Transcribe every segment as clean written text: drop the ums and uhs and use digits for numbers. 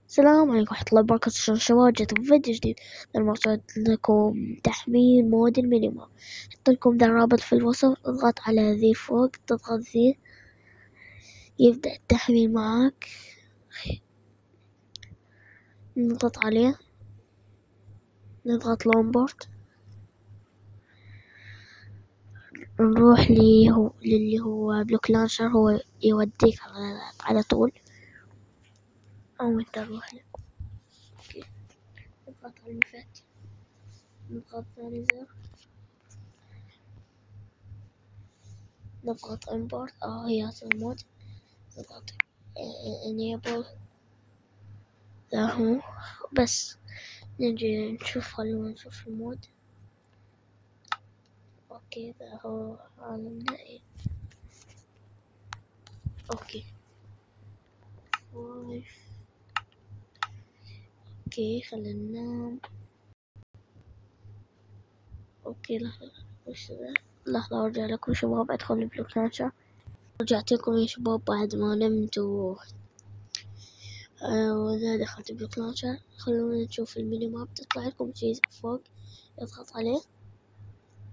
السلام عليكم ورحمة الله وبركاته. شلون شباب؟ جيت بفيديو جديد. لما سويت لكم تحميل مود المينيماب، احط لكم ذا الرابط في الوصف. اضغط على ذي فوق، تضغط ذي يبدأ التحميل معاك. نضغط عليه، نضغط لونبورد، نروح للي هو بلوك لانشر. هو يوديك على طول، أو انت روح له. اوكي، نضغط على المفاتيح، نضغط ثاني زر، نضغط import هي المود، نضغط enable. ذا هو بس. نجي نشوف، خلونا نشوف المود. اوكي، ذا هو عالمنا. اوكي وايف. اوكي خلينا ننام. اوكي لحظة، وش ذا؟ لحظة ارجع لكم شباب. ادخل البلوك لانشر. رجعت لكم يا شباب بعد ما نمت وذا دخلت البلوك لانشر. خلونا نشوف الميني ماب. تطلع لكم شي فوق، اضغط عليه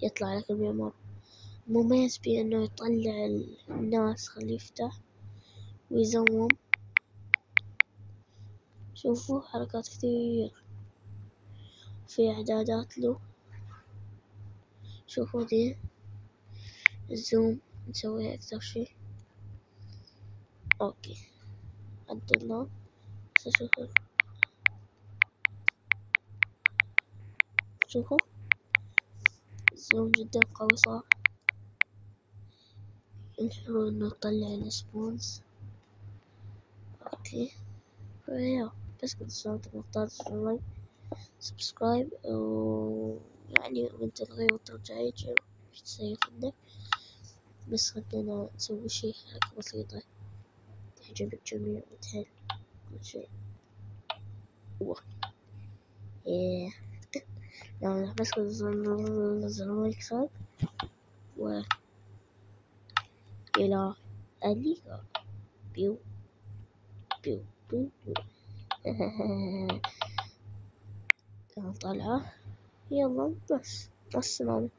يطلع لك الميني ماب. مميز بأنه يطلع الناس. خليه يفتح ويزوم. شوفوا حركات كثير، في إعدادات له. شوفوا دي الزوم نسويها أكثر شي. أوكي عدلنا. شوفوا الزوم جدا قوي صار. الحلو إنه يطلع السبونز. أوكي بس كنت صارت مختار لايك سبسكرايب، ويعني وانت تغير وترجع يجي تسير عندك. بس خلينا نسوي شي حركة بسيطة تعجب الجميع وتحل كل شي. يعني بس كنت نزل لايك صار. وإلى اللقاء. بيو بيو بيو بيو. طالعة. يلا بس السلامة.